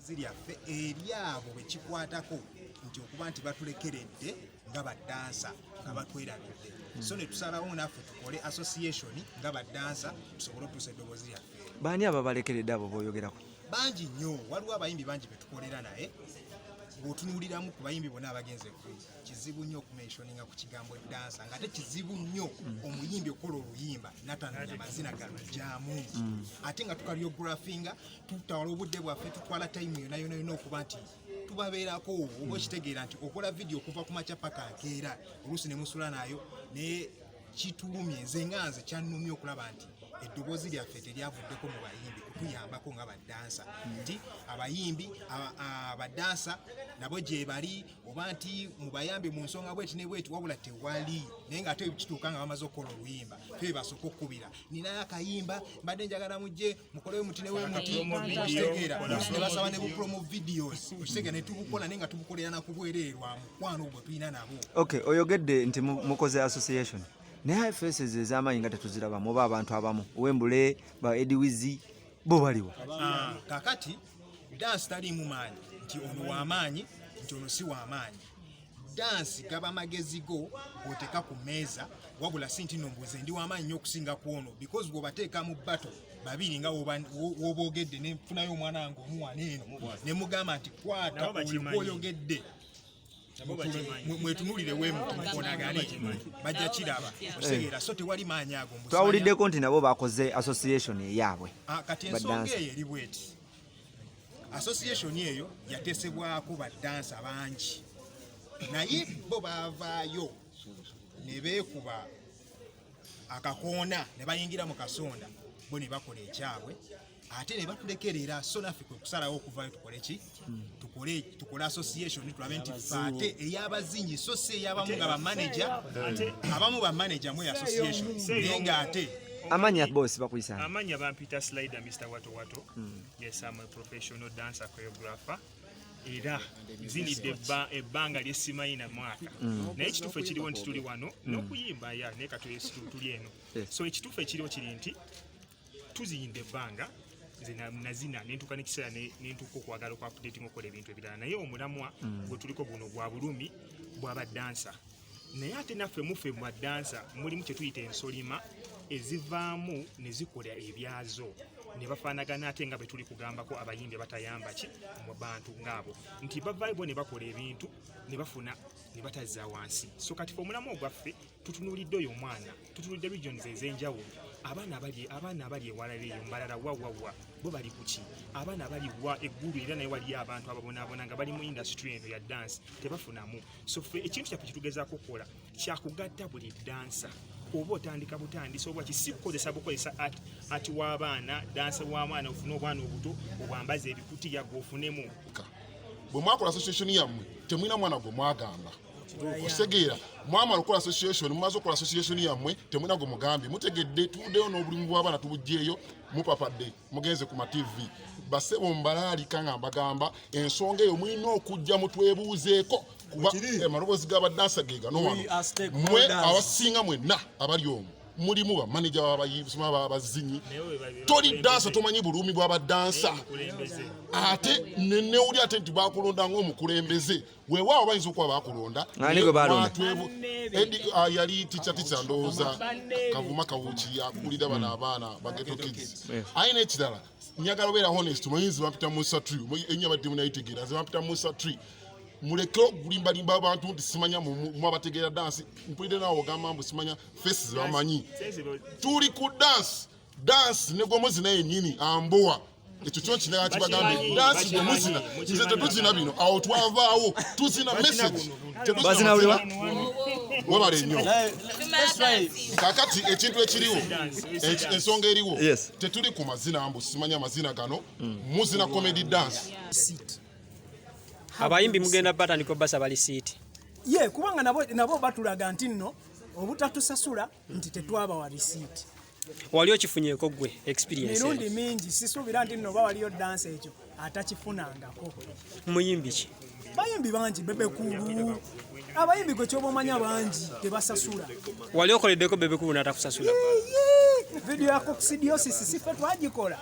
Ziryaffe ebyabo bwe kikwatako nti okuba nti batulekeredde nga baddansa nga batwerabidde so ne tusalawo naffe tukole association nga baddansa tusobole okutuusa eddoboozi lyaffe. Baani abo balekeredde abo boyogerako? Bangi nnyo, waliwo abayimbi bangi betukolera naye bw'otunuuliramu ku bayimbi bonna abagenze ku kizibu nnyo okumentioninga ku kigambo dansa ng'ate kizibu nnyo omuyimbi okola oluyimba natananya amazina galugyamu ate nga tukalyografinga tutawala obudde bwaffe tutwala time yonna okuba nti tubabeerako oba okitegeera nti okola vidiyo okuva ku makya paka akeera oluusi ne musula nayo naye kitulumye nze nga nze kyannumye okulaba nti eddoboozi lyaffe teryavuddeko mu bayimbi kutuyambako nga baddansa nti abayimbi abaddansa nabo gye bali oba nti mubayambe mu nsonga bweti ne bweti wabula tewali naye ng'ate kituuka nga bamaze okukola oluyimba fe basooka okkubira ninayo akayimba mbadde njagala mujje mukolewo muti newemuti okitegeera ne basaba ne bupromo videos okitegeera ne tubukola naye nga tubukolera nakubwererwa mukwano bwe tulina nabo. Okay, oyogedde nti mukoze association naye faces ez'amaanyi nga tetuzirabamu oba abantu abamu Wembule ba Ediwizi bo baliwo kakati dansi taliimu maanyi nti ono w'amaanyi nti ono si w'amaanyi dansi gaba magezi go goteka ku mmeeza wabula si nti nombuze ndi w'amaanyi nnyo okusinga ku ono because bw'obateeka mu bato babiri nga woboogedde ne nfunayo omwana wange omuwana eno ne mugamba nti kwata oyo gwoyogedde mwetunulire wemuti mukonagane bajja kiraba osegeera so tewali maanyi ago twawuliddeko nti nabo bakoze association eyaabwe kati ensonga eyo eri bweti association eyo yateesebwako baddansa bangi naye bo baavaayo ne beekuba akakoona ne bayingira mu kasonda bo ne bakola ekyabwe ate ne batulekerera so naffe kwe kusalawo okuvayo tukole ki tukole association tulabe nti ate ey'abazinyi so si ey'abamu nga bamanager abamu bamanager mu association naye ng'ate amanya boss bakuyisana amanya bampita Slider Mr. Wato yes I'm a professional dancer choreographer era zinidde ebbanga ly'essimanyi na mwaka naye ekituufu ekiriwo nti tuli wano n'okuyimba ya naye tuli eno so ekituufu ekiriwo kiri nti tuziyinda ebbanga nazina nentuuka nekiseera nentuuka okwagala okwapudetinga okukola ebintu ebirala naye omulamwa gwe tuliko guno gwa bulumi bw'abaddansa naye ate naffe muffe mu baddansa mulimu kye tuyita ensolima ezivaamu ne zikola ebyazo ne bafaanagana ate nga bwe tuli kugambako abayimbi abatayamba ki mu bantu ng'abo nti bavaayo bo ne bakola ebintu ne bafuna ne batazza wansi so kati omulamu ogwaffe tutunuulidde oyo omwana tutunuulidde regions ez'enjawulo abaana abali ewala eyo mbalala wawawa bo bali kuki abaana bali wa eggulu era naye waliyo abantu ababonaabona nga bali mu industry eno ya dance tebafunamu so ffe ekintu kyaffe kitugezaako okukola kyakugatta buli dansa oba otandika butandisa obwa kisikukozesa bukozesa ati w'abaana dansa w'amwana ofune obwana obuto obwambaza ebikuti yagwe ofunemu bwe mwakola association yammwe temwina mwana gwe mwagamba osegeera mwamala okukola association mumaze okukola association yammwe temwina gwe mugambye mutegedde tuddeyo n'obulimu bw'abaana tubugjeeyo mupapadde mugenze ku ma-TV basebo mbalaalika nga mbagamba ensonga eyo mwina okujja mutwebuuzeeko kuba amaloboozi g'abaddansa ge gano wano mmwe abasinga mwenna abali omwo mulimu bamaneja b'abazinyi toli dansa tomanyi bulumi bw'abaddansa ate newuli ate nti bakulonda ng'omukulembeze weewaawo bayinza okuba bakulonda yali tica ndowooza Kavuma Kawuki akulira bano abaana ba Ghetto Kids ayina ekirala njagala obeera honest muyinzi bampita Musa Tree ennyo abadde munayitegeera nze bampita Musa Tree muleke okulimbalimba abantu nti simanya mwabategeera dansi mpulire naawe ogamba mbu simanya faces bamanyi tuli ku dansi ne gwomuzina yennyini ambowa ekyo kyo kinaa kibagambe dansi gwomuzina nze tetuzina bino awo twavaawo tuzina message bazinawulira webale nnyo kakati ekintu ekiriwo ensonga eriwo tetuli ku mazina mbu simanya amazina gano muzina comedy dance abayimbi mugenda batandika basa bali siiti kubanga nabo batulaga nti nno obutatusasula nti tetwaba wa risiiti wali okifunyeko gwe experience mirundi mingi sisuubira nti nno oba waliyo dansi ekyo atakifunangako muyimbi ki bayimbi bangi bebekulu abayimbi gwe kyoba omanya bangi tebasasula wali okoleddeko bebekulu n'atakusasula vidiyo ya koksidiosis sife twagikola